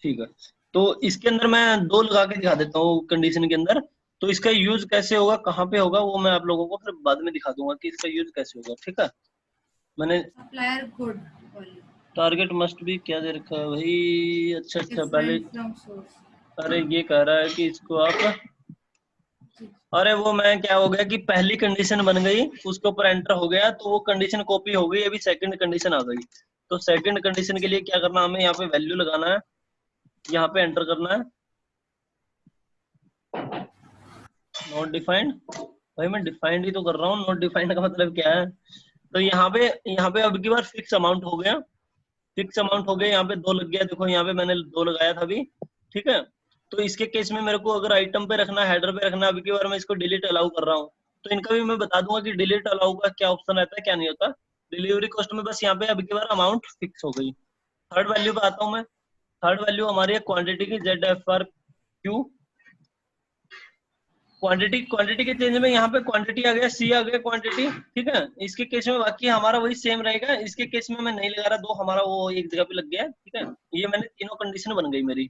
ठीक है, तो इसके अंदर मैं दो लगा के दिखा देता हूँ कंडीशन के अंदर। तो इसका यूज कैसे होगा, कहाँ पे होगा, वो मैं आप लोगों को फिर बाद में दिखा दूंगा कि इसका यूज कैसे होगा। ठीक है, मैंने सप्लायर कोड वाली टारगेट मस्ट भी क्या दे रखा है भाई। अच्छा अच्छा, पहले डिफरेंट फ्रॉम सोर्स। अरे ये कह रहा है कि इसको आप, अरे वो मैं क्या हो गया कि पहली कंडीशन बन गई, उसके ऊपर एंटर हो गया तो वो कंडीशन कॉपी हो गई, अभी सेकंड कंडीशन आ गई। तो सेकंड कंडीशन के लिए क्या करना, हमें यहाँ पे वैल्यू लगाना है, यहाँ पे एंटर करना है नॉट डिफाइंड। भाई मैं डिफाइंड ही तो कर रहा हूँ, नॉट डिफाइंड का मतलब क्या है। तो यहाँ पे अब की बार फिक्स अमाउंट हो गया, फिक्स अमाउंट हो गया, यहाँ पे दो लग गया, देखो यहाँ पे मैंने दो लगाया था अभी। ठीक है, तो इसके केस में मेरे को अगर आइटम पे रखना, हेडर पे रखना, अभी की बार मैं इसको डिलीट अलाउ कर रहा हूँ। तो इनका भी मैं बता दूंगा कि डिलीट अलाउ का क्या ऑप्शन रहता है क्या नहीं होता। डिलीवरी कॉस्ट में बस यहाँ पे अभी की बार अमाउंट फिक्स हो गई। थर्ड वैल्यू पे आता हूँ मैं। थर्ड वैल्यू हमारी है क्वांटिटी की, ZFRQ क्वांटिटी। क्वांटिटी के चेंज में यहाँ पे क्वांटिटी आ गया, सी आ गया क्वांटिटी। ठीक है, इसके केस में बाकी हमारा वही सेम रहेगा, इसके केस में मैं नहीं लगा रहा, दो हमारा वो एक जगह पे लग गया। ठीक है, ये मैंने तीनों कंडीशन बन गई मेरी।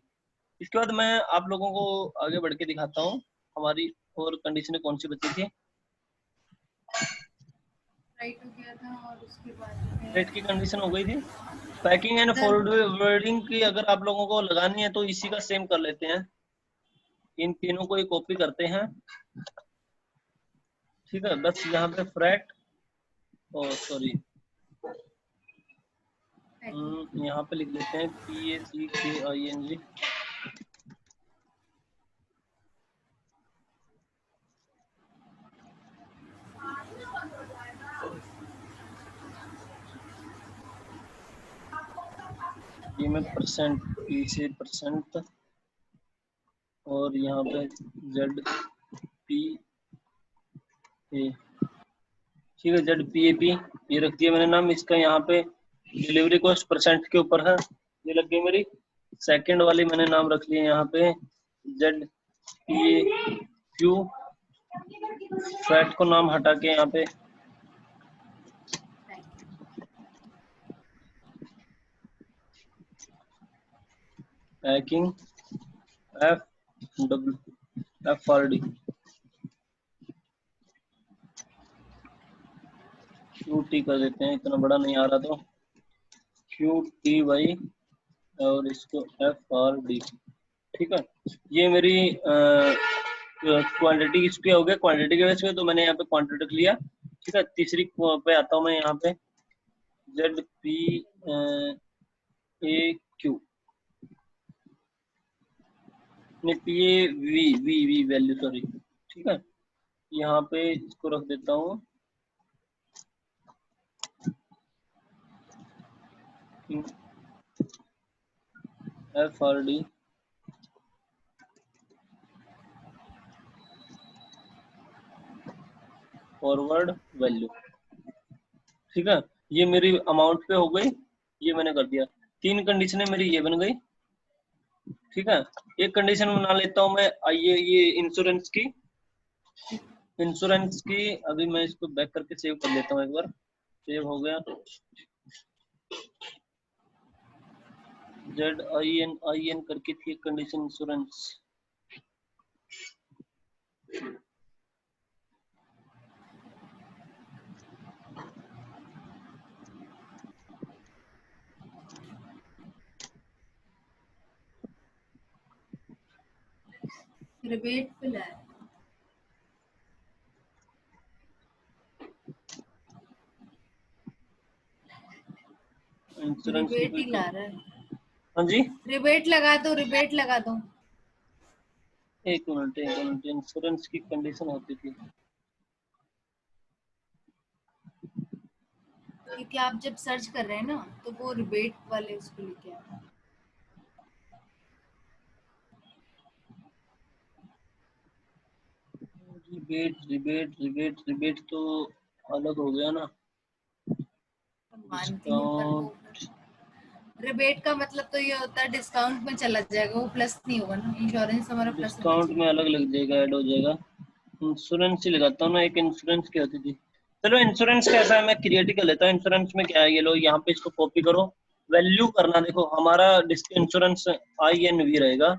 इसके बाद मैं आप लोगों को आगे बढ़ के दिखाता हूँ हमारी और कंडीशन कौन सी बची थी। राइट हो गया था और उसके बाद रेट की कंडीशन हो गई थी। पैकिंग एंड फॉरवर्डिंग की अगर आप लोगों को लगानी है तो इसी का सेम कर लेते हैं, इन तीनों को ही कॉपी करते हैं। ठीक है, बस यहाँ पे फ्रैट, ओ सॉरी, यहाँ पे लिख लेते हैं PACKING। ये में परसेंट, पी से परसेंट, और यहाँ पे ZPA। ठीक है, ZPAP ये रख दिया मैंने नाम इसका। यहाँ पे डिलीवरी कॉस्ट परसेंट के ऊपर है, ये लग गई मेरी। सेकंड वाली मैंने नाम रख लिया यहाँ पे ZPAQ। फैट को नाम हटा के यहाँ पे पैकिंग FRD QT कर देते हैं, इतना बड़ा नहीं आ रहा तो QTY और इसको FRD। ठीक है, ये मेरी क्वांटिटी इस पे हो गया, क्वांटिटी के वजह से तो मैंने यहाँ पे क्वांटिटी रख लिया। ठीक है, तीसरी पे आता हूँ मैं यहाँ पे ZPAQ, नहीं PAV वैल्यू सॉरी। ठीक है, यहाँ पे इसको रख देता हूँ FRD फॉरवर्ड वैल्यू। ठीक है, ये मेरी अमाउंट पे हो गई, ये मैंने कर दिया। तीन कंडीशनें मेरी ये बन गई। ठीक है, एक कंडीशन बना लेता हूँ मैं, आइए ये इंश्योरेंस की। इंश्योरेंस की अभी मैं इसको बैक करके सेव कर लेता हूँ एक बार। सेव हो गया, ZIN करके थी कंडीशन इंश्योरेंस। रिबेट पे लाया इंश्योरेंस की रिबेट कोई ही ला रहा है। हाँ जी, रिबेट लगा दो, रिबेट लगा दो। एक मिनट इंश्योरेंस की कंडीशन होती थी। क्योंकि आप जब सर्च कर रहे हैं ना तो वो रिबेट वाले उसको लेके आ रहे हैं। रिबेट तो अलग हो गया ना। मानती हूँ पर वो रिबेट का मतलब तो ये होता है डिस्काउंट में चला जाएगा, वो प्लस नहीं होगा ना। इंश्योरेंस हमारा प्लस होना डिस्काउंट में चाहिए। अलग लग जाएगा, ऐड हो जाएगा। इंश्योरेंस ही लगाता हूँ ना, एक इंश्योरेंस की होती थी। चलो इंश्योरेंस कैसा है मैं क्रिएट कर लेता हूँ। इंश्योरेंस में क्या है, ये लो यहाँ पे इसको कॉपी करो, वैल्यू करना, देखो हमारा इंश्योरेंस INV रहेगा,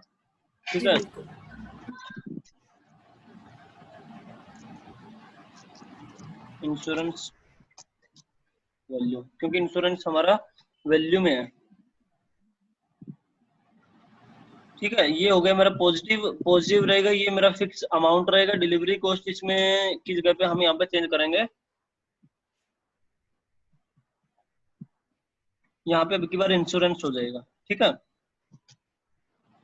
ठीक जी है। बिल्कुल। इंश्योरेंस वैल्यू, क्योंकि इंश्योरेंस हमारा वैल्यू में है, ठीक है। ये हो गया मेरा पॉजिटिव, पॉजिटिव रहेगा, ये मेरा फिक्स अमाउंट रहेगा। डिलीवरी कॉस्ट इसमें की जगह पे हम यहाँ पे चेंज करेंगे, यहाँ पे अब की बार इंश्योरेंस हो जाएगा, ठीक है।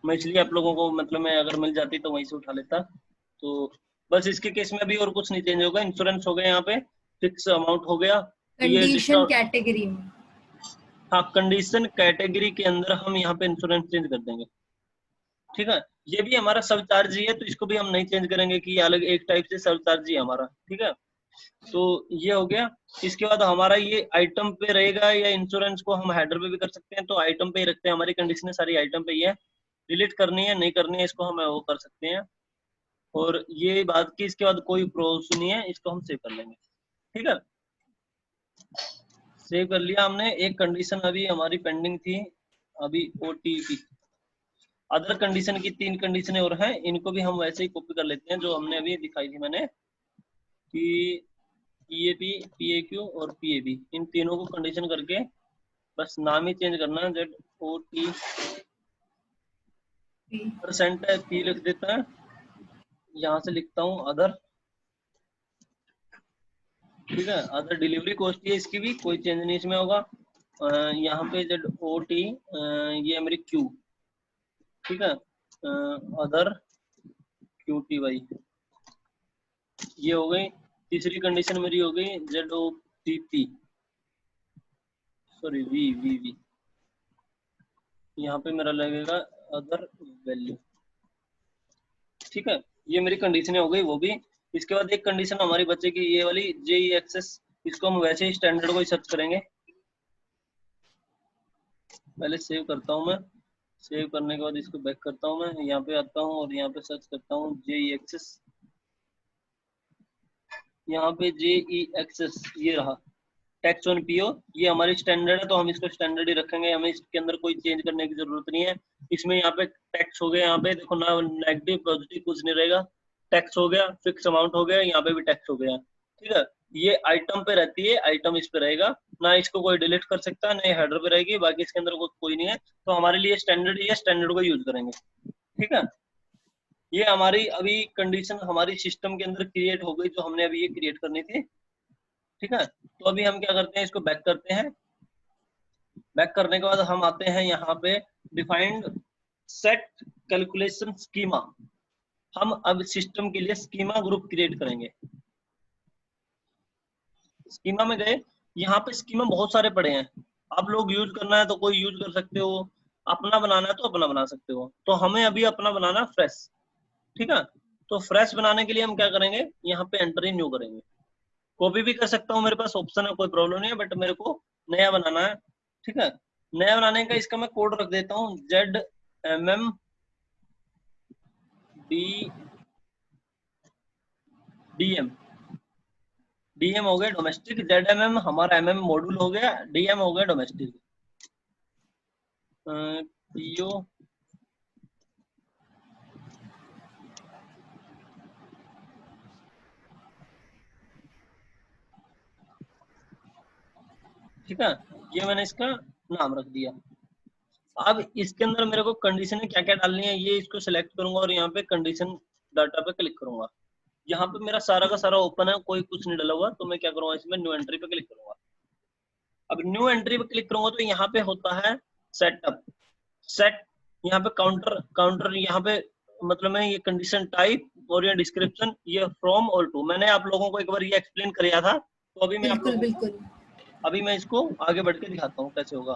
मैं इसलिए आप लोगों को मतलब मैं अगर मिल जाती तो वहीं से उठा लेता। तो बस इसके केस में अभी और कुछ नहीं चेंज होगा, इंश्योरेंस हो गया, यहाँ पे फिक्स अमाउंट हो गया, ये कंडीशन डिस्काउंट। कैटेगरी में। हाँ, कंडीशन कैटेगरी के अंदर हम यहाँ पे इंश्योरेंस चेंज कर देंगे, ठीक है। ये भी हमारा सब चार्ज ही है, तो इसको भी हम नहीं चेंज करेंगे कि ये अलग एक टाइप से सब चार्ज ही है हमारा, ठीक है। तो ये हो गया। इसके बाद हमारा ये आइटम पे रहेगा, या इंश्योरेंस को हम हेडर पे भी कर सकते हैं, तो आइटम पे ही रखते हैं, हमारी कंडीशन सारी आइटम पे ही है। डिलीट करनी है नहीं करनी है इसको हम वो कर सकते हैं। और ये बात की इसके बाद कोई प्रोसेस नहीं है, इसको हम सेव कर लेंगे, ठीक है। सेव कर लिया हमने। एक कंडीशन अभी हमारी पेंडिंग थी, अभी OTP। अदर कंडीशन की 3 कंडीशनें और हैं, इनको भी हम वैसे ही कॉपी कर लेते हैं जो हमने अभी दिखाई थी मैंने, कि PAP, PAQ और PAB, इन तीनों को कंडीशन करके बस नाम ही चेंज करना है। ZOT % है, P लिख देता है, यहाँ से लिखता हूँ अदर, ठीक है। अदर डिलीवरी कॉस्ट है, इसकी भी कोई चेंज नहीं इसमें होगा। यहाँ पे ZOT, ये मेरी Q, ठीक है। अदर QTY, ये हो गई। तीसरी कंडीशन मेरी हो गई ZOPP, सॉरी V, यहाँ पे मेरा लगेगा अदर वैल्यू, ठीक है। ये मेरी कंडीशनें हो गई वो भी। इसके बाद एक कंडीशन हमारी बचेगी ये वाली JE एक्सेस, इसको हम वैसे ही स्टैंडर्ड को ही सर्च करेंगे। पहले सेव करता हूँ मैं, सेव करने के बाद इसको बैक करता हूँ, मैं यहाँ पे आता हूँ और यहाँ पे सर्च करता हूँ JE एक्सेस, यहाँ पे JE एक्सेस ये रहा, टैक्स ऑन PO, ये हमारी स्टैंडर्ड है तो हम इसको स्टैंडर्ड ही रखेंगे, हमें इसके अंदर कोई चेंज करने की जरूरत नहीं है। इसमें यहाँ पे टैक्स हो गया, यहाँ पे देखो ना नेगेटिव पॉजिटिव कुछ नहीं रहेगा, टैक्स हो गया, फिक्स अमाउंट हो गया, यहाँ पे भी टैक्स हो गया, ठीक है। ये आइटम पे रहती है, आइटम इस पे रहेगा, ना इसको कोई डिलीट कर सकता है, ना हेडर पे रहेगी, बाकी इसके अंदर कोई नहीं है, तो हमारे लिए स्टैंडर्ड ही है, स्टैंडर्ड को यूज करेंगे, ठीक है। ये हमारी अभी कंडीशन हमारी सिस्टम के अंदर क्रिएट हो गई, जो हमने अभी ये क्रिएट करनी थी, ठीक है। तो अभी हम क्या करते हैं, इसको बैक करते हैं। बैक करने के बाद हम आते हैं यहाँ पे डिफाइंड सेट कैलकुलेशन स्कीमा। हम अब सिस्टम के लिए स्कीमा ग्रुप क्रिएट करेंगे। स्कीमा में गए, यहाँ पे स्कीमा बहुत सारे पड़े हैं, आप लोग यूज करना है तो कोई यूज कर सकते हो, अपना बनाना है तो अपना बना सकते हो। तो हमें अभी अपना बनाना फ्रेश, ठीक है। तो फ्रेश बनाने के लिए हम क्या करेंगे, यहाँ पे एंटर न्यू करेंगे। कॉपी भी कर सकता हूँ, मेरे पास ऑप्शन है, कोई प्रॉब्लम नहीं है, बट मेरे को नया बनाना है, ठीक है। नया बनाने का इसका मैं कोड रख देता हूँ ZMMDDM। DM हो गया डोमेस्टिक, ZMM हमारा MM मॉड्यूल हो गया, DM हो गया डोमेस्टिक। PO ठीक है, ये मैंने इसका नाम रख दिया। अब इसके अंदर मेरे को कंडीशन क्या क्या डालनी है, ये इसको सिलेक्ट करूंगा और यहाँ पे कंडीशन डाटा पे क्लिक करूंगा। यहाँ पे मेरा सारा का सारा ओपन है, कोई कुछ नहीं डाला हुआ, तो मैं क्या करूंगा, इसमें न्यू एंट्री पे क्लिक करूंगा। अब न्यू एंट्री पे क्लिक करूंगा तो यहाँ पे होता है सेटअप, सेट, यहाँ पे काउंटर, काउंटर यहाँ पे मतलब मैं ये कंडीशन टाइप और ये डिस्क्रिप्शन, ये फ्रॉम और टू, मैंने आप लोगों को एक बार ये एक्सप्लेन किया था, तो अभी मैं आप बिल्कुल लोगों को बिल्कुल। अभी मैं इसको आगे बढ़ के दिखाता हूँ कैसे होगा।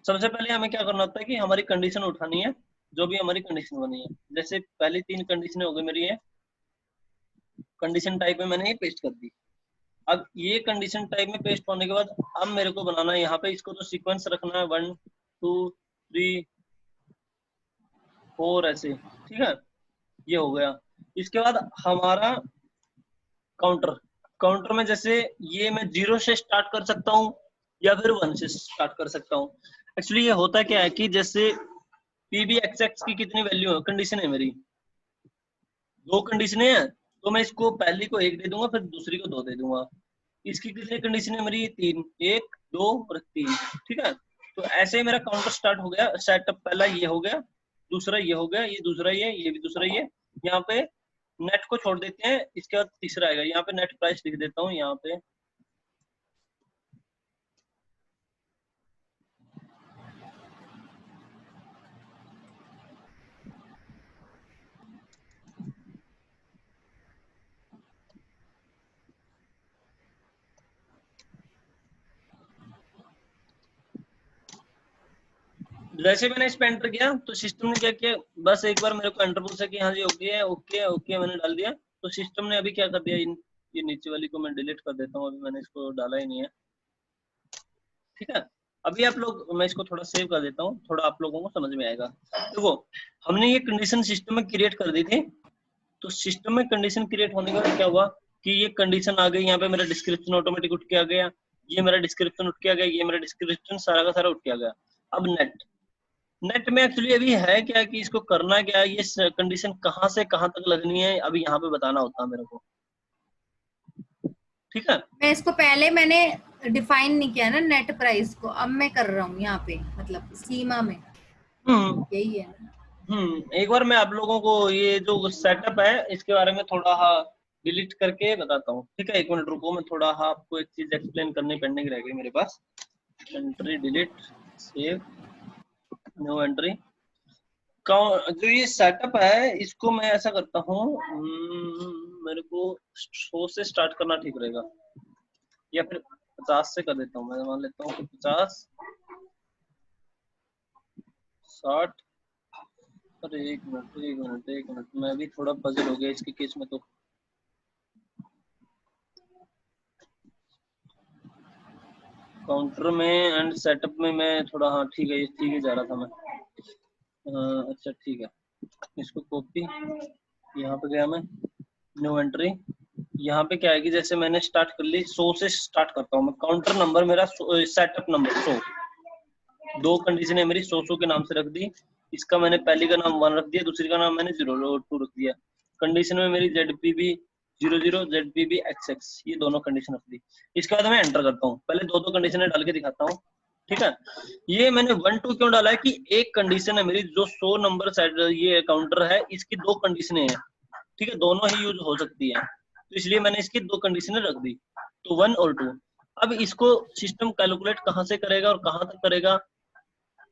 सबसे पहले हमें क्या करना होता है कि हमारी कंडीशन उठानी है, जो भी हमारी कंडीशन बनी है। जैसे पहली 3 कंडीशन हो गई मेरी, ये कंडीशन टाइप में मैंने ये पेस्ट कर दी। अब ये कंडीशन टाइप में पेस्ट होने के बाद अब मेरे को बनाना है यहाँ पे, इसको तो सीक्वेंस रखना है 1 2 3 4 ऐसे, ठीक है। ये हो गया। इसके बाद हमारा काउंटर, काउंटर में जैसे ये मैं 0 से स्टार्ट कर सकता हूँ या फिर 1 से स्टार्ट कर सकता हूँ। एक्चुअली ये होता क्या है कि जैसे पीबी एक्स की कितनी वैल्यू है, कंडीशन है मेरी, दो कंडीशनें हैं, तो मैं इसको पहली को एक दे दूंगा, फिर दूसरी को दो दे दूंगा। इसकी कितनी कंडीशन है मेरी, तीन, एक, दो और तीन, ठीक है। तो ऐसे ही मेरा काउंटर स्टार्ट हो गया, सेटअप पहला ये हो गया, दूसरा ये हो गया, ये दूसरा ये भी दूसरा ये। यहाँ पे नेट को छोड़ देते हैं, इसके बाद तीसरा आएगा, यहाँ पे नेट प्राइस लिख देता हूँ यहाँ पे। जैसे मैंने इस पे एंटर किया तो सिस्टम ने क्या किया, बस एक बार मेरे को एंटर पूछा कि हाँ जी ओके है, ओके ओके मैंने डाल दिया। तो सिस्टम ने अभी क्या कर दिया, ये नीचे वाली को मैं डिलीट कर देता हूँ, अभी मैंने इसको डाला ही नहीं है, ठीक है। अभी आप लोग, मैं इसको थोड़ा सेव कर देता हूँ, थोड़ा आप लोगों को समझ में आएगा। देखो हमने ये कंडीशन सिस्टम में क्रिएट कर दी थी, तो सिस्टम में कंडीशन क्रिएट होने के बाद क्या हुआ कि ये कंडीशन आ गई, यहाँ पे मेरा डिस्क्रिप्शन ऑटोमेटिक उठ के आ गया, ये मेरा डिस्क्रिप्शन उठ के आ गया, ये मेरा डिस्क्रिप्शन सारा का सारा उठ के आ गया। अब नेट में एक्चुअली अभी है क्या कि इसको करना क्या है, ये कंडीशन कहाँ से कहाँ तक लगनी है, अभी यहाँ पे बताना होता है मेरे को, ठीक है। मैं इसको पहले मैंने डिफाइन नहीं किया ना नेट प्राइस को, अब मैं कर रहा हूँ यहाँ पे, मतलब सीमा में, यही है ना। एक बार मैं आप लोगों को ये जो सेटअप है इसके बारे में थोड़ा डिलीट करके बताता हूँ, ठीक है। एक मिनट रुको, मैं थोड़ा आपको एक चीज एक्सप्लेन करनी पेंडिंग रह गई मेरे पास। Entry delete, save, new entry. जो ये सेटअप है इसको मैं ऐसा करता हूँ, मेरे को 100 से स्टार्ट करना ठीक रहेगा, या फिर 50 से कर देता हूँ, मैं मान लेता हूँ कि 50, 60। अरे एक मिनट, मैं अभी थोड़ा पजल हो गया इसके केस में। तो काउंटर में एंड सेटअप में मैं थोड़ा, हाँ ठीक है जा रहा था मैं। अच्छा ठीक है, इसको कॉपी, यहाँ पे गया मैं, न्यू एंट्री। यहाँ पे क्या है कि जैसे मैंने स्टार्ट कर ली, 100 से स्टार्ट करता हूँ मैं, काउंटर नंबर मेरा सेटअप नंबर 100, दो कंडीशन है मेरी 100 के नाम से रख दी। इसका मैंने पहली का नाम 1 रख दिया, दूसरी का नाम मैंने 002 रख दिया। कंडीशन में मेरी ZPB 00, ZPB XX, ये दोनों कंडीशन रख दी। इसके बाद मैं एंटर करता हूँ, पहले दो कंडीशन डाल के दिखाता हूँ, ठीक है। ये मैंने 1 2 क्यों डाला है कि एक कंडीशन है मेरी जो 100 नंबर ये काउंटर है, इसकी दो कंडीशनें हैं, ठीक है, दोनों ही यूज हो सकती है, तो इसलिए मैंने इसकी दो कंडीशनें रख दी, तो 1 और 2। अब इसको सिस्टम कैलकुलेट कहाँ से करेगा और कहाँ तक करेगा,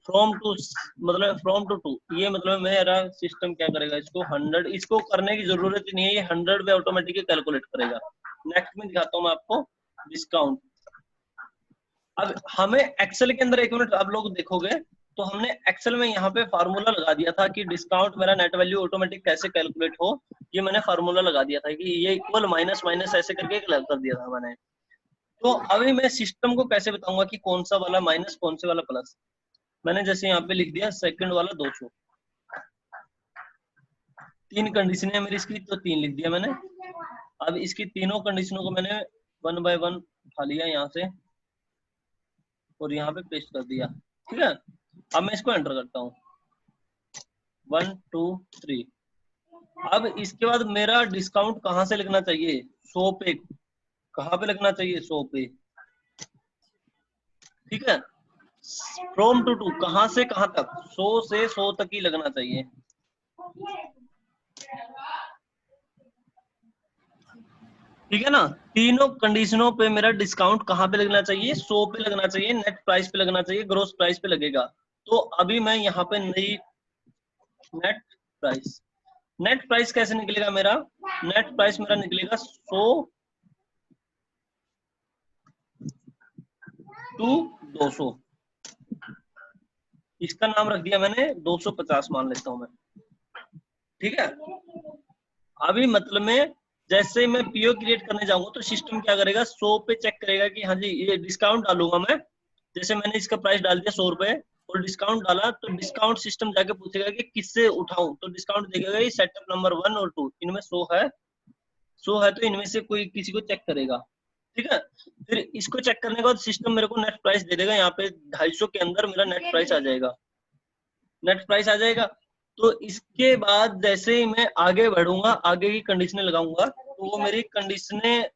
फ्रॉम टू, मतलब फ्रॉम टू 2, ये मतलब मेरा सिस्टम क्या करेगा, इसको 100, इसको करने की जरूरत ही नहीं है, ये 100 पे ऑटोमेटिकली कैलकुलेट करेगा। नेक्स्ट में दिखाता हूँ मैं आपको डिस्काउंट। अब हमें एक्सेल के अंदर, एक मिनट आप लोग देखोगे तो हमने एक्सेल में यहाँ पे फार्मूला लगा दिया था कि डिस्काउंट मेरा नेट वैल्यू ऑटोमेटिक कैसे कैलकुलेट हो, ये मैंने फार्मूला लगा दिया था कि ये इक्वल माइनस माइनस ऐसे करके कर दिया था मैंने। तो अभी मैं सिस्टम को कैसे बताऊंगा कि कौन सा वाला माइनस कौन से वाला प्लस। मैंने जैसे यहाँ पे लिख दिया सेकंड वाला 200, तीन कंडीशन है मेरी इसकी, तो 3 लिख दिया मैंने। अब इसकी तीनों कंडीशनों को मैंने 1 बाय 1 उठा लिया यहाँ से और यहाँ पे पेस्ट कर दिया, ठीक है। अब मैं इसको एंटर करता हूँ, 1 2 3। अब इसके बाद मेरा डिस्काउंट कहाँ से लगना चाहिए, 100 पे, कहाँ पे लगना चाहिए, 100 पे, ठीक है। फ्रॉम टू कहाँ से कहाँ तक, 100 से 100 तक ही लगना चाहिए, ठीक है ना। तीनों कंडीशनों पे मेरा डिस्काउंट कहाँ पे लगना चाहिए, 100 पे लगना चाहिए, नेट प्राइस पे लगना चाहिए, ग्रोस प्राइस पे लगेगा। तो अभी मैं यहाँ पे नई नेट प्राइस कैसे निकलेगा मेरा, नेट प्राइस मेरा निकलेगा 100 टू 200, इसका नाम रख दिया मैंने 250 मान लेता हूं मैं, ठीक है। अभी मतलब में जैसे मैं पीओ क्रिएट करने जाऊंगा तो सिस्टम क्या करेगा, 100 पे चेक करेगा कि हाँ जी ये डिस्काउंट डालूंगा मैं, जैसे मैंने इसका प्राइस डाल दिया 100 रुपए और डिस्काउंट डाला, तो डिस्काउंट सिस्टम जाके पूछेगा कि किससे उठाऊं, तो डिस्काउंट देखेगा ये सेटअप नंबर 1 और 2 इनमें 100 है, 100 है तो इनमें से कोई किसी को चेक करेगा, ठीक है। फिर इसको चेक करने के बाद सिस्टम मेरे को नेट प्राइस दे देगा, यहाँ पे 250 के अंदर मेरा नेट प्राइस आ जाएगा, नेट प्राइस आ जाएगा। तो इसके बाद जैसे ही मैं आगे बढ़ूंगा, आगे की कंडीशनें लगाऊंगा, तो वो मेरी कंडीशनें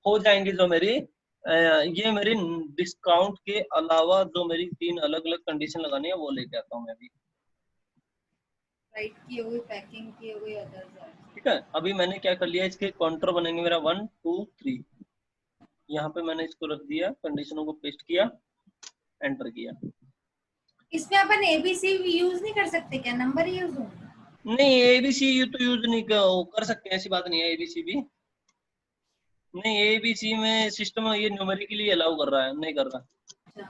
हो जाएंगी जो मेरी ये मेरी डिस्काउंट के अलावा जो मेरी 3 अलग अलग कंडीशन लगानी है वो लेके आता हूँ मैं भी। राइट की हुई, पैकिंग की हुई, अदर। ठीक है, अभी मैंने क्या कर लिया, इसके काउंटर बनेंगे मेरा 1 2 3, यहाँ पे मैंने इसको रख दिया, कंडीशनों को पेस्ट किया, एंटर किया। इसमें अपन एबीसी यूज नहीं कर सकते क्या, नंबर यूज होंगे? नहीं, एबीसी यू तो यूज नहीं कर सकते, ऐसी बात नहीं है। एबीसी भी नहीं, एबीसी में सिस्टम ये न्यूमेरिकली अलाउ कर रहा है, नहीं कर रहा।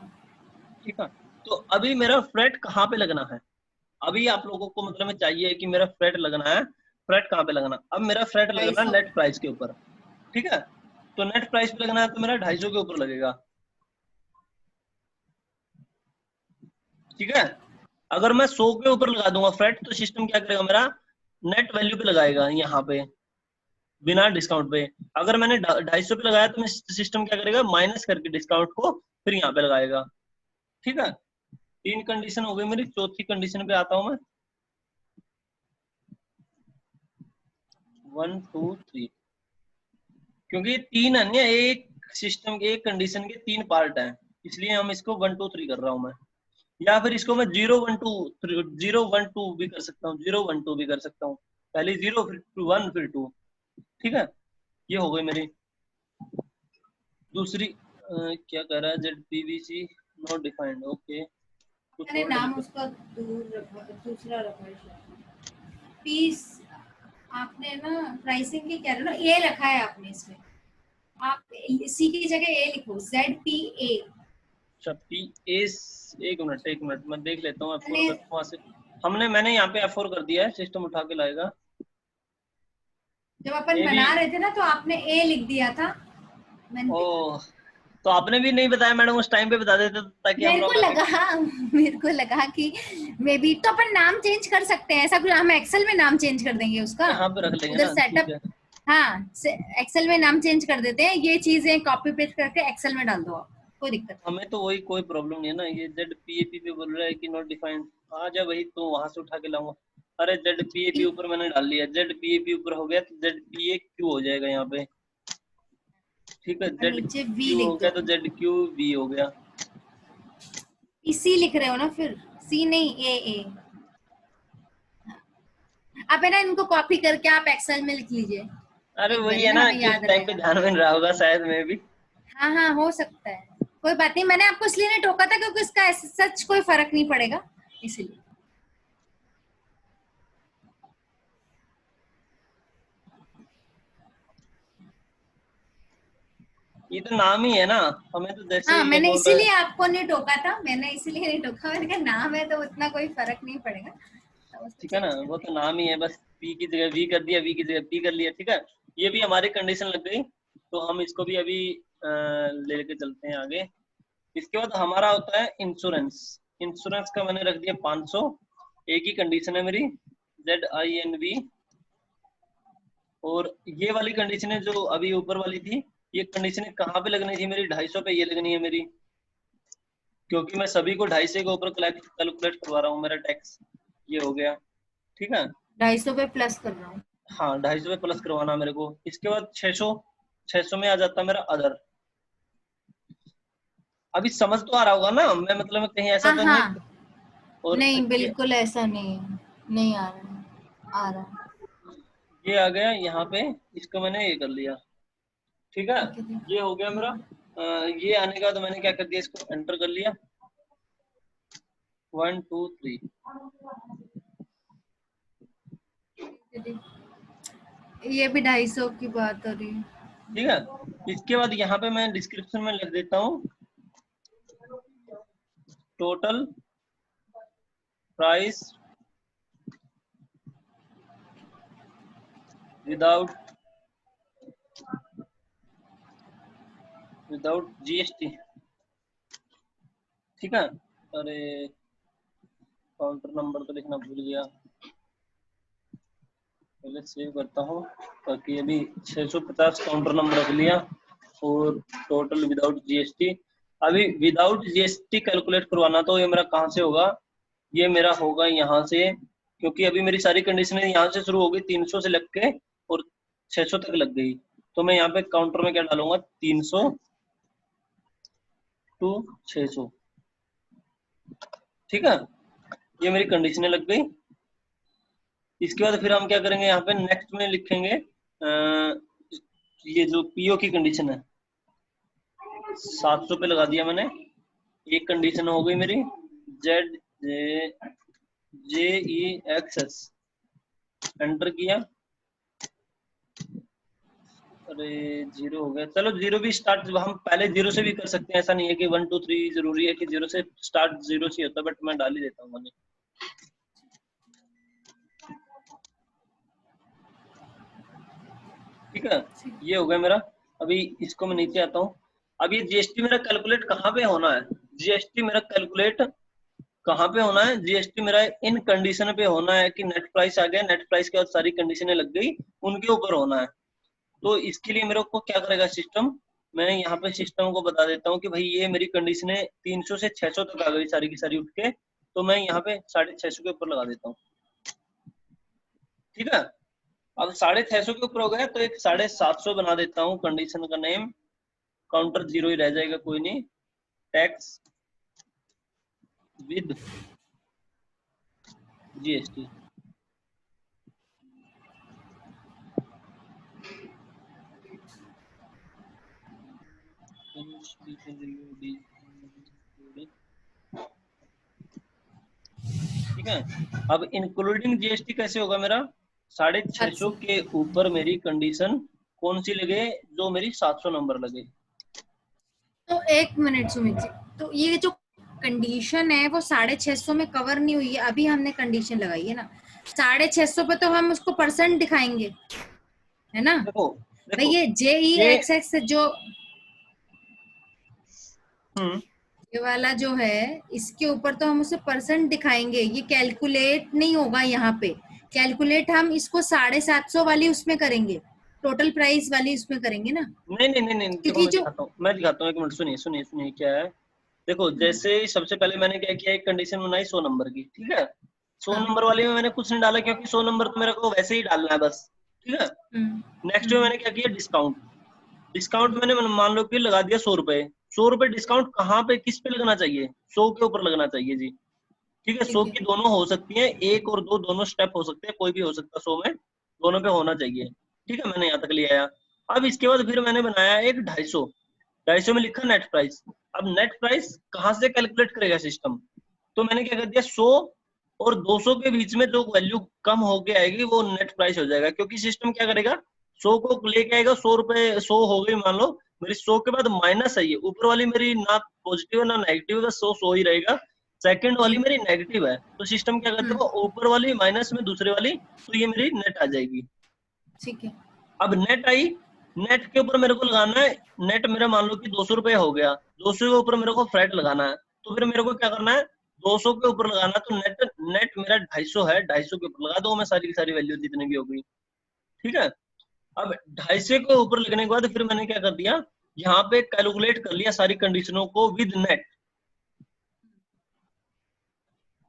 ठीक है, तो अभी मेरा फ्रेट कहाँ पे लगना है, अभी आप लोगों को मतलब में चाहिए कि मेरा फ्रेट लगना है, फ्रेट कहाँ पे लगना, अब मेरा फ्रेट लगना है नेट प्राइस के ऊपर। ठीक है, तो नेट प्राइस पे लगना है तो मेरा 250 के ऊपर लगेगा। ठीक है, अगर मैं 100 के ऊपर लगा दूंगा फ्रेट, तो सिस्टम क्या करेगा, मेरा नेट वैल्यू पे लगाएगा यहाँ पे बिना डिस्काउंट पे। अगर मैंने 250 पे लगाया तो सिस्टम क्या करेगा, माइनस करके डिस्काउंट को फिर यहाँ पे लगाएगा। ठीक है, 3 कंडीशन हो गई मेरी, चौथी कंडीशन पे आता हूँ मैं, 1 2 3, क्योंकि 3 अन्य एक सिस्टम के, एक कंडीशन के 3 पार्ट हैं, इसलिए हम इसको 1 2 3 कर रहा हूँ मैं। या फिर इसको मैं 0 1 2 0 1 2 भी कर सकता हूँ, 0 1 2 भी कर सकता हूँ, पहले 0 फिर 1 फिर 2। ठीक है, ये हो गई मेरी दूसरी। क्या कह रहा है, ZPVC नॉट डिफाइंड, ओके, कुछ मैंने और नाम डिफाइंड। उसका दूसरा रखा है पीस। आपने ना प्राइसिंग की कह रहे हो ना, ए रखा है आपने इसमें, आप सी की जगह ए लिखो, ZPA। अच्छा, एक मिनट मैं देख लेता हूँ, F4 मैंने कर वहां से। मैंने यहाँ पे F4 कर दिया है, सिस्टम उठा के लाएगा। जब अपन ए भी, बना रहे थे ना तो आपने ए लिख दिया था, मैंने देखा ओ, था। तो आपने भी नहीं बताया मैडम, उस टाइम पे बता देते तो, ताकि हम मेरे को लोग आगे। लगा मेरे को लगा कि मे बी तो अपन नाम चेंज कर सकते हैं, ऐसा कुछ, हम एक्सेल में नाम चेंज कर देंगे उसका, यहाँ पे रख लेंगे उधर ना, ठीक सेटअप। है। हाँ, एक्सेल में नाम चेंज कर देते हैं, ये चीजें कॉपी पेस्ट करके एक्सेल में डाल दो आप, कोई दिक्कत नहीं। हमें तो वही, कोई प्रॉब्लम नहीं है ना। ये ZPAP पे बोल रहा है कि नॉट डिफाइंड, आ जा वही तो वहां से उठा के लाऊंगा। अरे ZPAP ऊपर मैंने डाल लिया, ZPAP ऊपर हो गया तो ZPAQ हो जाएगा यहाँ पे। ठीक है, और नीचे वी ZQ लिख हो गया दो। तो ZQV हो गया। सी लिख रहे हो ना, फिर सी नहीं, ए। आप है ना, इनको कॉपी करके आप एक्सेल में लिख लीजिए अरे एक वही बारी है ना, ना हमें कि उस याद टाइम पे रहेगा। ध्यान में नहीं रहा होगा शायद में भी। हाँ हाँ, हो सकता है, कोई बात नहीं, मैंने आपको इसलिए नहीं टोका था क्योंकि इसका सच कोई फर्क नहीं पड़ेगा, इसलिए। ये तो नाम ही है ना, हमें तो जैसे हाँ, ये मैंने बोल रहा है। इसीलिए आपको नहीं टोका था, मैंने इसीलिए नहीं टोका, मैंने कहा नाम है तो उतना कोई फर्क नहीं पड़ेगा, तो उसको ठीक है ना, चेंज कर वो तो देंगे। नाम ही है, बस P की जगह V कर दिया, V की जगह P कर लिया। ठीक है, ये भी हमारी कंडीशन लग गई, तो हम इसको भी अभी लेके चलते हैं आगे। इसके बाद हमारा होता है इंश्योरेंस। इंश्योरेंस का मैंने रख दिया 500, एक ही कंडीशन है मेरी, ZINV। और ये वाली कंडीशन है जो अभी ऊपर वाली थी, ये कंडीशन कहाँ पे लगनी थी मेरी, 250 पे ये लगनी है मेरी, क्योंकि मैं सभी को 250 के ऊपर कैलकुलेट करवा रहा हूँ, मेरा टैक्स ये हो गया। ठीक है, 250 पे प्लस कर रहा हूँ। हाँ 250 पे प्लस करवाना मेरे को। इसके बाद 600 में आ जाता है मेरा अदर। अभी समझ तो आ रहा होगा ना, मैं मतलब कहीं ऐसा हाँ तो नहीं। हाँ, और नहीं बिल्कुल ऐसा नहीं है, नहीं आ रहा है, आ रहा है। ये आ गया यहाँ पे, इसको मैंने ये कर लिया। ठीक है, ठीक है, ये हो गया मेरा। ये आने का तो मैंने क्या कर दिया, इसको एंटर कर लिया, 1 2 3। ये भी 250 की बात हो रही है। ठीक है, इसके बाद यहाँ पे मैं डिस्क्रिप्शन में लिख देता हूँ, टोटल प्राइस विदाउट GST। ठीक है, अरे काउंटर नंबर तो लिखना भूल गया, पहले सेव करता हूँ, ताकि अभी 650 काउंटर नंबर रख लिया। Four total without GST. अभी विदाउट जीएसटी कैलकुलेट करवाना तो ये मेरा कहाँ से होगा, ये मेरा होगा यहाँ से, क्योंकि अभी मेरी सारी कंडीशनें यहाँ से शुरू हो गई, 300 से लग के और 600 तक लग गई। तो मैं यहाँ पे काउंटर में क्या डालूंगा, 300 टू 600। ठीक है, ये मेरी कंडीशनें लग गई। इसके बाद फिर हम क्या करेंगे, यहाँ पे नेक्स्ट में लिखेंगे ये जो पीओ की कंडीशन है, 700 पे लगा दिया मैंने। एक कंडीशन हो गई मेरी, जेड जे ई एक्स एस, एंटर किया। अरे जीरो हो गया, चलो जीरो भी स्टार्ट हम पहले जीरो से भी कर सकते हैं, ऐसा नहीं है कि 1 2 3 जरूरी है कि जीरो से स्टार्ट, जीरो से होता है, बट मैं डाल ही देता हूँ मैंने। ठीक है, ये हो गया मेरा। अभी इसको मैं नीचे आता हूँ। अब ये जीएसटी मेरा कैलकुलेट कहाँ पे होना है, जीएसटी मेरा कैलकुलेट कहाँ पे होना है, जीएसटी मेरा इन कंडीशन पे होना है कि नेट प्राइस आ गया, नेट प्राइस के बाद सारी कंडीशनें लग गई, उनके ऊपर होना है। तो इसके लिए मेरे को क्या करेगा सिस्टम, मैं यहाँ पे सिस्टम को बता देता हूँ कि भाई ये मेरी कंडीशनें 300 से 600 तक आ गई सारी की सारी उठ के, तो मैं यहाँ पे 650 के ऊपर लगा देता हूँ। ठीक है, अब 650 के ऊपर हो गया तो एक 750 बना देता हूँ कंडीशन का नेम, काउंटर जीरो ही रह जाएगा, कोई नहीं, टैक्स विद जीएसटी। ठीक है, अब इंक्लूडिंग जीएसटी कैसे होगा मेरा, 650 के ऊपर मेरी कंडीशन कौन सी लगे, जो मेरी 700 नंबर लगे। तो एक मिनट सुमित जी, तो ये जो कंडीशन है वो 650 में कवर नहीं हुई है, अभी हमने कंडीशन लगाई है ना, 650 पे तो हम उसको परसेंट दिखाएंगे, है ना। देखो भाई देखो ये ये JEXX जो हम्म ये वाला जो है, इसके ऊपर तो हम उसे परसेंट दिखाएंगे, ये कैलकुलेट नहीं होगा यहाँ पे। कैलकुलेट हम इसको 750 वाली उसमें करेंगे, टोटल प्राइस वाली उसमें करेंगे ना, नहीं नहीं नहीं नहीं, देखो क्योंकि मैं जो दिखाता हूँ, मैं दिखाता हूँ, एक मिनट सुनिए सुनिए सुनिए क्या है। देखो जैसे ही सबसे पहले मैंने क्या किया, एक कंडीशन बनाई 100 नंबर की, ठीक है, 100 हाँ, नंबर वाली में मैंने कुछ नहीं डाला, क्योंकि 100 नंबर तो मेरे को वैसे ही डालना है बस। ठीक है, नेक्स्ट में हम्म, मैंने क्या किया, डिस्काउंट। डिस्काउंट मैंने मान लो कि लगा दिया 100 रुपए। 100 रुपए डिस्काउंट कहाँ पे किस पे लगना चाहिए, 100 के ऊपर लगना चाहिए जी। ठीक है, 100 ठीक है। की दोनों हो सकती है, एक और दो दोनों स्टेप हो सकते हैं, कोई भी हो सकता है 100 में, दोनों पे होना चाहिए। ठीक है, मैंने यहाँ तक ले आया। अब इसके बाद फिर मैंने बनाया एक 250, 250 में लिखा नेट प्राइस। अब नेट प्राइस कहाँ से कैलकुलेट करेगा सिस्टम, तो मैंने क्या कर दिया, 100 और 200 के बीच में जो वैल्यू कम होके आएगी वो नेट प्राइस हो जाएगा, क्योंकि सिस्टम क्या करेगा, 100 को लेके आएगा, 100 रुपए 100 हो गई मान लो मेरी, 100 के बाद माइनस है, ये ऊपर वाली मेरी ना पॉजिटिव है ना नेगेटिव है, 100 100 ही रहेगा। सेकंड वाली जी। मेरी नेगेटिव है, तो सिस्टम क्या करता है, ऊपर वाली माइनस में दूसरे वाली, तो ये मेरी नेट आ जाएगी। ठीक है। अब नेट आई, नेट के ऊपर मेरे को लगाना है, नेट मेरा मान लो कि 200 रुपये हो गया, 200 के ऊपर मेरे को फ्लैट लगाना है, तो फिर मेरे को क्या करना है, 200 के ऊपर लगाना, तो नेट नेट मेरा 250 है, 250 के ऊपर लगा दो मैं सारी की सारी वैल्यू जितनी भी हो गई। ठीक है, अब 250 के ऊपर लगने के बाद फिर मैंने क्या कर दिया, यहाँ पे कैलकुलेट कर लिया सारी कंडीशनों को विद नेट।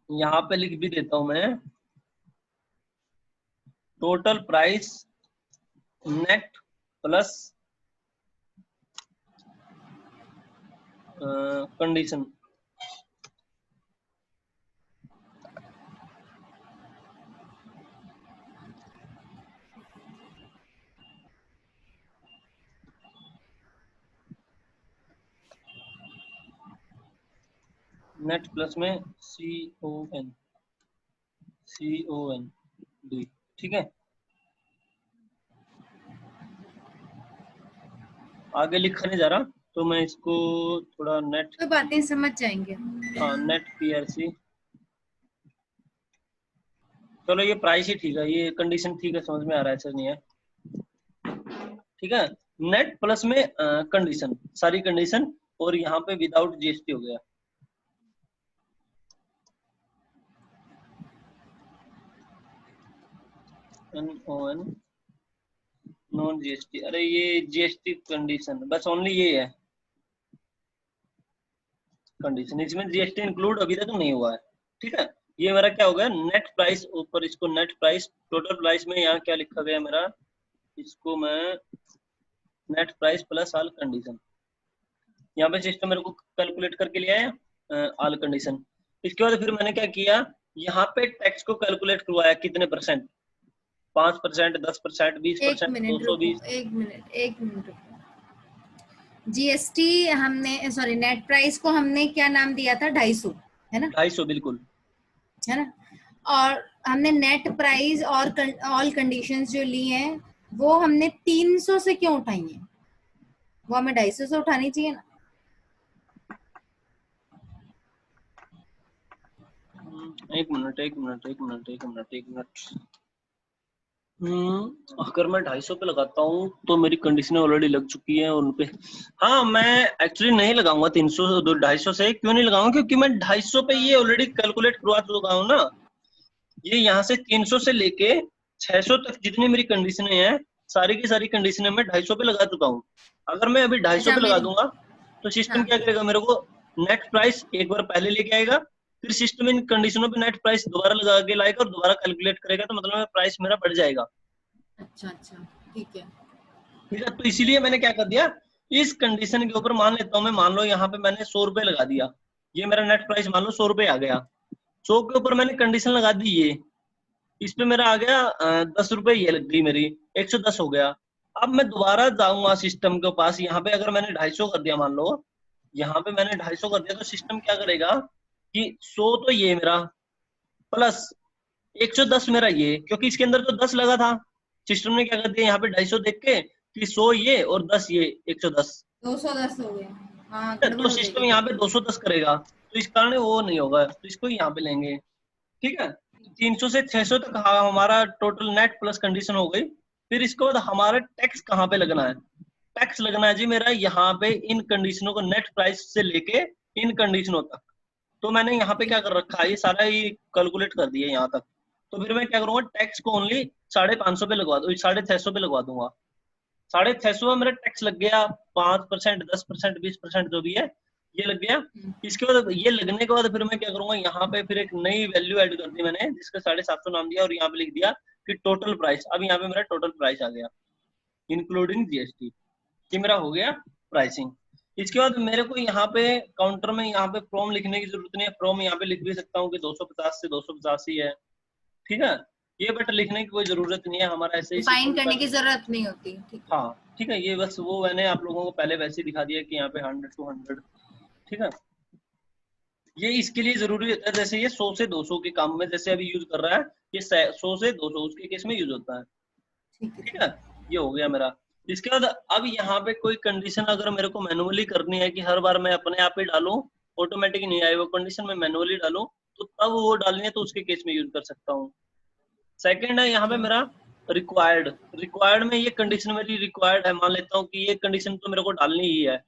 यहाँ पे लिख भी देता हूं मैं, total price net plus condition. Net plus में CON ठीक है, आगे लिखा नहीं जा रहा, तो मैं इसको थोड़ा नेट, कोई बातें समझ जाएंगे। हाँ नेट PRC, चलो ये प्राइस ही ठीक है, ये कंडीशन ठीक है, समझ में आ रहा है, ऐसा नहीं है। ठीक है, नेट प्लस में कंडीशन, सारी कंडीशन, और यहाँ पे विदाउट जीएसटी हो गया। NON, नो नॉन जीएसटी, अरे ये जीएसटी कंडीशन बस ओनली ये है कंडीशन, इसमें जीएसटी इंक्लूड अभी तक नहीं हुआ है। ठीक है, ये मेरा क्या हो गया नेट प्राइस, ऊपर इसको नेट प्राइस, टोटल प्राइस में यहाँ क्या लिखा गया मेरा, इसको मैं net price plus all condition, यहाँ पे सिस्टम मेरे को कैलकुलेट करके लिया है ऑल कंडीशन। इसके बाद फिर मैंने क्या किया, यहाँ पे टैक्स को कैलकुलेट करवाया कितने परसेंट, 5%, 10%, 20%, 220। एक मिनट रुको। जीएसटी हमने, सॉरी, नेट प्राइस को हमने क्या नाम दिया था, 250, है ना? 250 बिल्कुल, है ना? और हमने नेट प्राइस और ऑल कंडीशंस जो ली हैं वो हमने 300 से क्यों उठाई हैं? वो हमें 250 से उठानी चाहिए ना। एक मिनट। अगर मैं 250 पे लगाता हूँ तो मेरी कंडीशनें ऑलरेडी लग चुकी हैं उन पे। हाँ, मैं एक्चुअली नहीं लगाऊंगा 300 250 से, क्यों नहीं लगाऊंगा, क्योंकि मैं 250 पे ये ऑलरेडी कैलकुलेट करवा चुका हूँ ना। ये यहाँ से 300 से लेके 600 तक जितनी मेरी कंडीशनें हैं, सारी की सारी कंडीशनें मैं 250 पे लगा चुका हूँ। अगर मैं अभी 250 पे लगा दूंगा तो सिस्टम क्या करेगा, मेरे को नेट प्राइस एक बार पहले लेके आएगा, फिर सिस्टम इन कंडीशनों पे नेट प्राइस दोबारा लगा के लाएगा और दोबारा कैलकुलेट करेगा, तो मतलब प्राइस मेरा बढ़ जाएगा। अच्छा, ठीक है। तो इसीलिए मैंने क्या कर दिया, इस कंडीशन के ऊपर मान लेता हूँ मैं, मान लो यहाँ पे मैंने 100 रुपए लगा दिया, ये मेरा नेट प्राइस मान लो 100 रुपए आ गया, 100 के ऊपर मैंने कंडीशन लगा दी ये, इस पे मेरा आ गया 10 रुपए, ये लग गई मेरी 110 हो गया। अब मैं दोबारा जाऊंगा सिस्टम के पास, यहाँ पे अगर मैंने 250 कर दिया, मान लो यहाँ पे मैंने 250 कर दिया, तो सिस्टम क्या करेगा कि 100 तो ये मेरा प्लस 110 मेरा ये, क्योंकि इसके अंदर तो 10 लगा था, सिस्टम ने क्या कर दिया यहाँ पे 250 देख के कि 100 ये और 10 ये 110, 210 हो गया। हाँ, तो गड़बड़ हो सिस्टम जाएगी यहाँ फिर। पे 210 करेगा, तो इस कारण वो नहीं होगा, तो इसको यहाँ पे लेंगे। ठीक है, 300 से 600 तक हमारा टोटल नेट प्लस कंडीशन हो गई। फिर इसके बाद हमारा टैक्स कहाँ पे लगना है, टैक्स लगना है जी मेरा यहाँ पे इन कंडीशनों को, नेट प्राइस से लेके इन कंडीशनों तक। तो मैंने यहाँ पे क्या कर रखा है, ये सारा ही कैलकुलेट कर दिया यहाँ तक। तो फिर मैं क्या करूंगा, टैक्स को ओनली 550 पे लगवा दूँ, 650 पे लगवा दूंगा। 650 में मेरा टैक्स लग गया, 5%, 10%, 20% जो भी है ये लग गया। इसके बाद ये लगने के बाद फिर मैं क्या करूंगा, यहाँ पे फिर एक नई वैल्यू ऐड कर दी मैंने, जिसका 750 नाम दिया, और यहाँ पे लिख दिया कि टोटल प्राइस। अब यहाँ पे मेरा टोटल प्राइस आ गया इंक्लूडिंग जीएसटी, ये मेरा हो गया प्राइसिंग। इसके बाद मेरे को यहाँ पे काउंटर में यहाँ पे फ्रॉम लिखने की जरूरत नहीं है, फ्रॉम यहाँ पे लिख भी सकता हूँ कि 250 से 250 ही है। ठीक है, ये बट लिखने की कोई जरूरत नहीं है, हमारा ऐसे ही डिफाइन सिस्टम करने की जरूरत नहीं होती। ठीक है। हाँ ठीक है, ये बस वो मैंने आप लोगों को पहले वैसे ही दिखा दिया कि यहाँ पे 100 to 100। ठीक है, ये इसके लिए जरूरी होता है, जैसे ये 100 से 200 के काम में जैसे अभी यूज कर रहा है, ये 100 से 200 उसके केस में यूज होता है। ठीक है, ये हो गया मेरा। इसके बाद अब यहाँ पे कोई कंडीशन अगर मेरे को मैनुअली करनी है कि हर बार मैं अपने आप ही डालूं, ऑटोमेटिक नहीं आए वो कंडीशन में मैनुअली डालूं, तो तब वो डालनी है तो उसके केस में यूज कर सकता हूँ। सेकंड है यहाँ पे मेरा रिक्वायर्ड में ये कंडीशन मेरी रिक्वायर्ड है, मान लेता हूँ कि ये कंडीशन तो मेरे को डालनी ही है,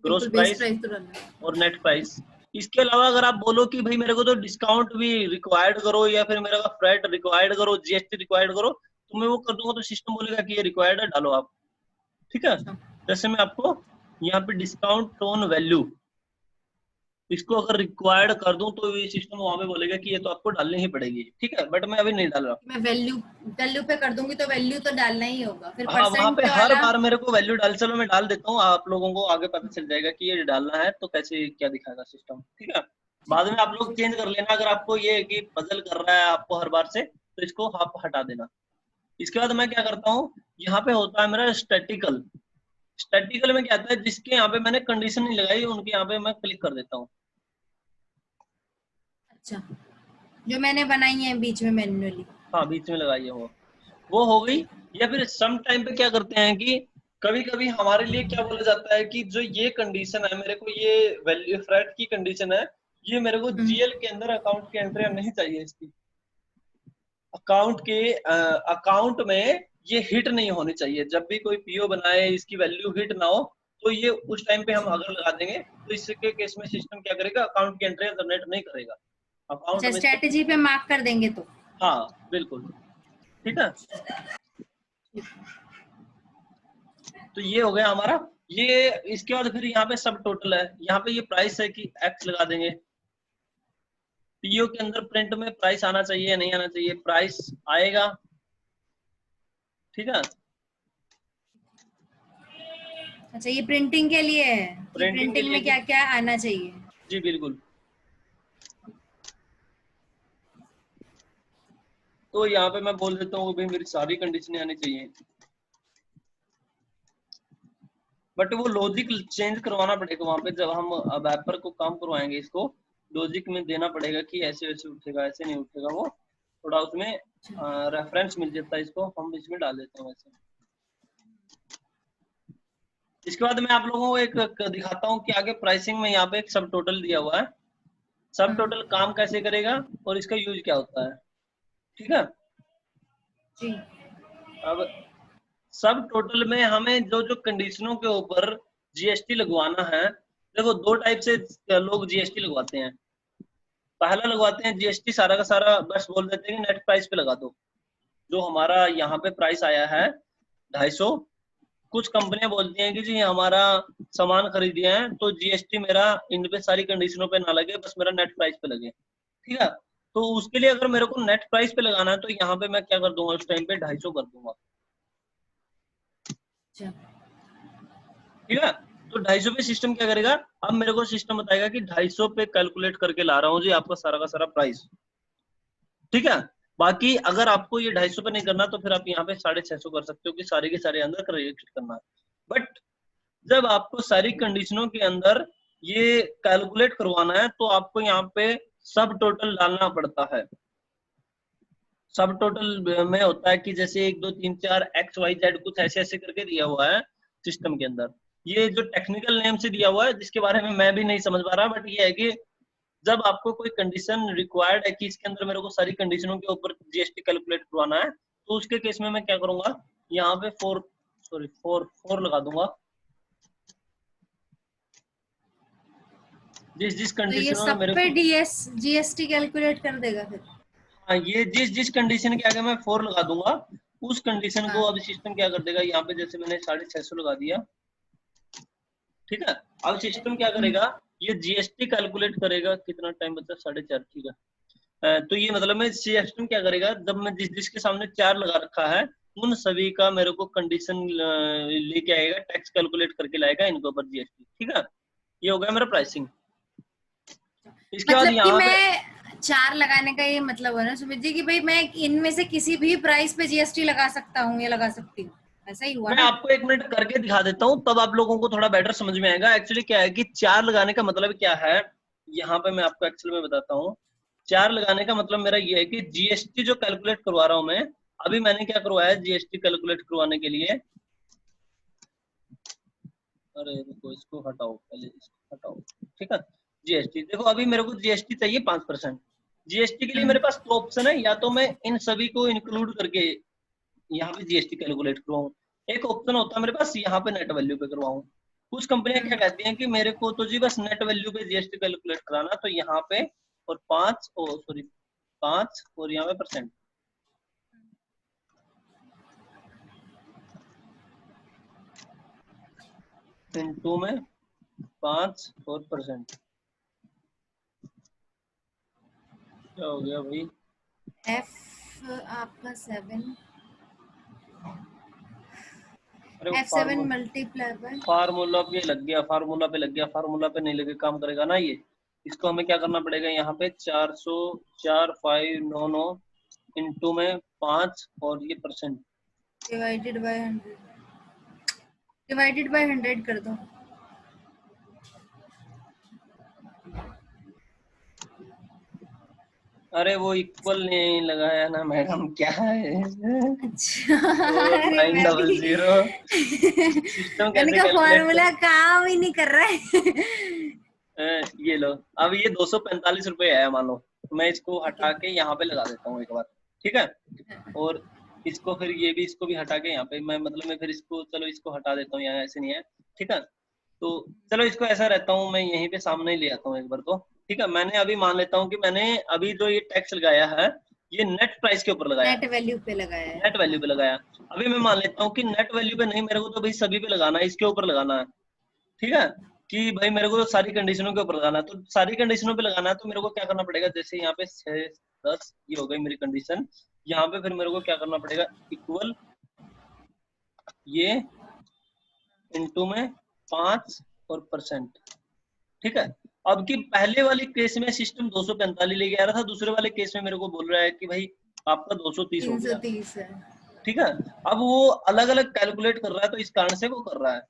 ग्रोस बेस प्राइस प्राइस तो डालना है। और नेट प्राइस। इसके अलावा अगर आप बोलो कि भाई मेरे को तो डिस्काउंट भी रिक्वायर्ड करो, या फिर मेरा फ्रेट रिक्वायर्ड करो, जीएसटी रिक्वायर्ड करो, तो मैं वो कर दूंगा, तो सिस्टम बोलेगा कि ये रिक्वायर्ड है, डालो आप। ठीक है, जैसे मैं आपको यहाँ पे डिस्काउंट टोन वैल्यू, इसको अगर रिक्वायर्ड कर दूं तो ये सिस्टम वहां पे बोलेगा कि ये तो आपको डालनी ही पड़ेगी। ठीक है, बट मैं अभी नहीं डाल रहा। मैं वैल्यू पे कर दूंगी तो वैल्यू तो डालना ही होगा फिर। हाँ, वहां पे परसेंट हर वाला बार मेरे को वैल्यू डाल, चलो मैं डाल देता हूँ, आप लोगों को आगे पता चल जाएगा कि ये डालना है तो कैसे क्या दिखाएगा सिस्टम। ठीक है, बाद में आप लोग चेंज कर लेना, अगर आपको ये है कि पजल कर रहा है आपको हर बार से, तो इसको आप हटा देना। इसके बाद मैं क्या करता हूँ, यहाँ पे होता है मेरा स्टैटिकल में क्या आता है, जिसके यहाँ पे मैंने कंडीशन नहीं लगाई उनके यहाँ पे मैं क्लिक कर देता हूँ। अच्छा, जो मैंने बनाई है बीच में मैन्युअली। हाँ, बीच में लगाई है वो हो गई। या फिर सम टाइम पे क्या करते हैं कि कभी कभी हमारे लिए क्या बोला जाता है कि जो ये कंडीशन है, मेरे को ये वैल्यू फ्रेट की कंडीशन है, ये मेरे को जीएल के अंदर अकाउंट की एंट्री नहीं चाहिए, इसकी अकाउंट में ये हिट नहीं होनी चाहिए। जब भी कोई पीओ बनाए इसकी वैल्यू हिट ना हो, तो ये उस टाइम पे हम अगर लगा देंगे तो इसके केस में सिस्टम क्या करेगा, अकाउंट की एंट्री जनरेट नहीं करेगा अकाउंट अच्छा, में। स्ट्रेटजी पे मार्क कर देंगे तो। हाँ बिल्कुल, ठीक है। तो ये हो गया हमारा ये। इसके बाद फिर यहाँ पे सब टोटल है, यहाँ पे ये प्राइस है कि एक्स लगा देंगे। पीओ के अंदर प्रिंट में प्राइस आना चाहिए, नहीं आना चाहिए, प्राइस आएगा, ठीक है। अच्छा, ये प्रिंटिंग के लिए है कि प्रिंटिंग के प्रिंटिंग लिए में क्या क्या आना चाहिए। जी बिल्कुल। तो यहाँ पे मैं बोल देता हूँ भाई मेरी सारी कंडीशनें आनी चाहिए, बट वो लॉजिक चेंज करवाना पड़ेगा वहां पे। जब हम अब एपर को काम करवाएंगे, इसको लॉजिक में देना पड़ेगा कि ऐसे वैसे उठेगा, ऐसे नहीं उठेगा। वो थोड़ा उसमें रेफरेंस मिल जाता है, इसको हम इसमें डाल देते हैं वैसे। इसके बाद मैं आप लोगों को एक दिखाता हूँ कि आगे प्राइसिंग में यहाँ पे एक सब टोटल दिया हुआ है। सब टोटल काम कैसे करेगा और इसका यूज क्या होता है, ठीक है जी। अब सब टोटल में हमें जो जो कंडीशनों के ऊपर जीएसटी लगवाना है, देखो दो टाइप से लोग जीएसटी लगवाते हैं। पहला लगवाते हैं जीएसटी सारा का सारा, बस बोल देते हैं कि नेट प्राइस पे लगा दो। जो हमारा यहाँ पे प्राइस आया है 250, कुछ कंपनियां बोलती हैं कि जी हमारा सामान खरीदिए हैं तो जीएसटी मेरा इन पे सारी कंडीशनों पे ना लगे, बस मेरा नेट प्राइस पे लगे, ठीक है। तो उसके लिए अगर मेरे को नेट प्राइस पे लगाना है तो यहाँ पे मैं क्या कर दूंगा, उस टाइम पे 250 कर दूंगा, ठीक है। तो 250 पे सिस्टम क्या करेगा, अब मेरे को सिस्टम बताएगा कि 250 पे कैलकुलेट करके ला रहा हूँ जी आपका सारा का सारा प्राइस, ठीक है। बाकी अगर आपको ये 250 पे नहीं करना तो फिर आप यहाँ पे 650 कर सकते हो कि सारे के सारे अंदर क्रेडिट करना है। बट जब आपको सारी कंडीशनों के अंदर ये कैलकुलेट करवाना है तो आपको यहाँ पे सब टोटल डालना पड़ता है। सब टोटल में होता है कि जैसे 1 2 3 4 एक्स वाई जेड कुछ ऐसे ऐसे करके दिया हुआ है सिस्टम के अंदर। ये जो टेक्निकल नेम से दिया हुआ है जिसके बारे में मैं भी नहीं समझ पा रहा, बट ये है कि जब आपको कोई कंडीशन रिक्वायर्ड है कि इसके अंदर मेरे को सारी कंडीशनों के ऊपर जीएसटी कैलकुलेट करवाना है, तो उसके केस में मैं क्या करूंगा, यहाँ पे फोर लगा दूंगा। जिस जिस तो ये कंडीशनों में सब मेरे पे को, जीएसटी कैलकुलेट कर देगा फिर। हाँ ये जिस जिस कंडीशन के आगे मैं 4 लगा दूंगा, उस कंडीशन को हाँ। अब सिस्टम क्या कर देगा, यहाँ पे जैसे मैंने 650 लगा दिया, ठीक है। अब सिस्टम क्या करेगा, ये जीएसटी कैलकुलेट करेगा, कितना टाइम बचा, 4:30, ठीक है। तो ये मतलब में सिस्टम क्या करेगा, जब मैं जिस जिसके सामने 4 लगा रखा है उन सभी का मेरे को कंडीशन लेके आएगा, टैक्स कैलकुलेट करके लाएगा इनके ऊपर जीएसटी, ठीक है। ये हो गया मेरा प्राइसिंग। इसके बाद मतलब कि यहाँ पे मैं 4 लगाने का ये मतलब है ना सुमित जी कि भाई मैं इनमें से किसी भी प्राइस पे जीएसटी लगा सकता हूँ या लगा सकती हूँ, ऐसा ही हुआ मैं ना। आपको 1 मिनट करके दिखा देता हूँ, तब आप लोगों को थोड़ा बेटर समझ में आएगा। एक्चुअली क्या है कि 4 लगाने का मतलब क्या है, यहाँ पे मैं आपको एक्चुअली में बताता हूँ। 4 लगाने का मतलब मेरा ये है कि जीएसटी जो कैलकुलेट करवा रहा हूँ मैं, अभी मैंने क्या करवाया है जीएसटी कैलकुलेट करवाने के लिए, अरे रुको इसको हटाओ, पहले इसको हटाओ, ठीक है। जीएसटी देखो, अभी मेरे को जीएसटी चाहिए 5%। जीएसटी के लिए मेरे पास 2 ऑप्शन है, या तो मैं इन सभी को इंक्लूड करके यहाँ पे जीएसटी कैलकुलेट करवाऊं, एक ऑप्शन होता है मेरे पास यहाँ पे नेट वैल्यू पे करवाऊं। कुछ कंपनियां क्या कहती हैं कि मेरे को तो जी बस नेट वैल्यू पे जीएसटी कैलकुलेट कराना, तो यहाँ पे और 5 और यहाँ पे परसेंट, इनटू में 5 और परसेंट, क्या हो गया भाई, एफ आपका 7, अरे F7 मल्टीप्लाई बाय, फार्मूला पे लग गया, फार्मूला पे लग गया, फार्मूला पे नहीं लगे काम करेगा ना ये। इसको हमें क्या करना पड़ेगा, यहाँ पे 400, 4, 5, 9, 9 इंटू में 5 और ये percent, divided by 100, divided by 100 कर दो। अरे वो इक्वल नहीं लगाया ना मैडम, क्या है अच्छा। फोर अरे नाइन मैं डबल भी जीरो सिस्टम मैंने कैसे कहा कैलकुलेट फॉर्मूला काम ही नहीं कर रहा है। ये लो, अब ये 245 रुपए है मान लो, तो मैं इसको ठीक है। हटा के यहाँ पे लगा देता हूँ एक बार, ठीक है। और इसको फिर ये भी, इसको भी हटा के यहाँ पे मैं मतलब मैं फिर इसको, चलो इसको हटा देता हूँ, यहाँ ऐसे नहीं है, ठीक है। तो चलो इसको ऐसा रहता हूँ, मैं यहीं पे सामने ही ले आता हूँ एक बार तो, ठीक है। मैंने अभी मान लेता हूँ कि मैंने अभी जो ये टैक्स लगाया है ये नेट प्राइस के ऊपर लगाया, नेट वैल्यू पे लगाया है। नेट वैल्यू पे लगाया। अभी मैं मान लेता हूँ कि नेट वैल्यू पे नहीं, मेरे को तो भाई सभी पे लगाना है, इसके ऊपर लगाना है, ठीक है, कि भाई मेरे को तो सारी कंडीशनों के ऊपर लगाना है। तो सारी कंडीशनों पे लगाना है तो मेरे को क्या करना पड़ेगा, जैसे यहाँ पे 6 10 ये हो गई मेरी कंडीशन, यहाँ पे फिर मेरे को क्या करना पड़ेगा, इक्वल ये इनटू में 5 और परसेंट, ठीक है। अब की पहले वाली केस में सिस्टम 245 लेके आ रहा था, दूसरे वाले केस में मेरे को बोल रहा है कि भाई आपका 230 हो गया, 330 है। ठीक है। अब वो अलग अलग कैलकुलेट कर रहा है, तो इस कारण से वो कर रहा है।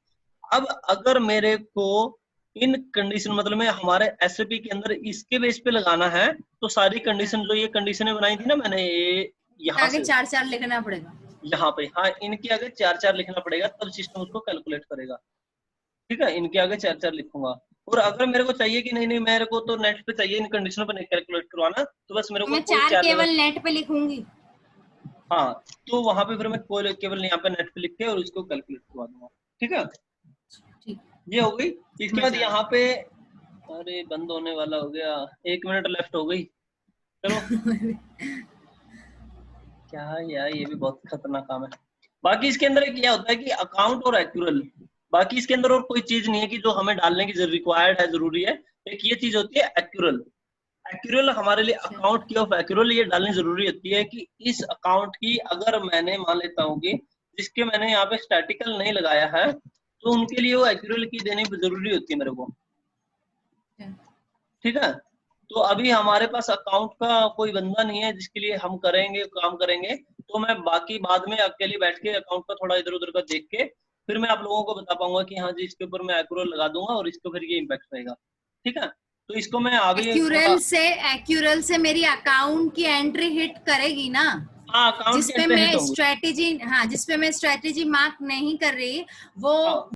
अब अगर मेरे को इन कंडीशन मतलब में हमारे एसएपी के अंदर इसके बेस पे लगाना है, तो सारी कंडीशन जो ये कंडीशनें बनाई थी ना मैंने, ये यहाँ आगे से 4 लिखना पड़ेगा, यहाँ पे, हाँ इनके आगे 4 लिखना पड़ेगा, तब सिस्टम उसको कैलकुलेट करेगा, ठीक है। इनके आगे 4 लिखूंगा। और अगर मेरे को चाहिए कि नहीं नहीं मेरे को तो नेट पे चाहिए, इन कंडीशनों पे नहीं कैलकुलेट करवाना, तो बस मेरे को मैं कोई 4 4 केवल नेट पे लिखूंगी। हाँ, तो वहां पे फिर मैं कोई केवल यहाँ पे नेट पे लिख के और इसको कैलकुलेट करवा दूंगा, ठीक है। ठीक, ये हो गई। इसके बाद समझ आ यहाँ पे, अरे बंद होने वाला हो गया, 1 मिनट लेफ्ट हो गई, चलो। क्या यार, ये भी बहुत खतरनाक काम है। बाकी इसके अंदर क्या होता है कि अकाउंट और एक्यूरल, बाकी इसके अंदर और कोई चीज नहीं है कि जो हमें डालने की रिक्वायर्ड है, जरूरी है। एक ये चीज होती है एक्यूरल। एक्यूरल हमारे लिए अच्छा। अकाउंट की ऑफ एक्यूरल ये डालनी जरूरी होती है कि इस अकाउंट की अगर मैंने मान लेता हूँ कि जिसके मैंने यहाँ पे स्टैटिकल नहीं लगाया है, तो उनके लिए वो एक्यूरल की देनी जरूरी होती है मेरे को, ठीक है। तो अभी हमारे पास अकाउंट का कोई बंदा नहीं है जिसके लिए हम करेंगे काम करेंगे, तो मैं बाकी बाद में अकेले बैठ के अकाउंट का थोड़ा इधर उधर का देख के फिर मैं आप लोगों को बता पाऊंगा कि हाँ जी इसके ऊपर मैं एक्यूरल लगा दूंगा और इसको फिर ये इम्पैक्ट रहेगा, ठीक है। तो इसको मैं आगे थोड़ा, एक्यूरल से मेरी अकाउंट की एंट्री हिट करेगी ना, हाँ अकाउंट के जिसपे एंड पे हिट मैं होंगे, स्ट्रेटेजी, हाँ जिसपे मैं स्ट्रेटेजी मार्क नहीं कर रही, वो हाँ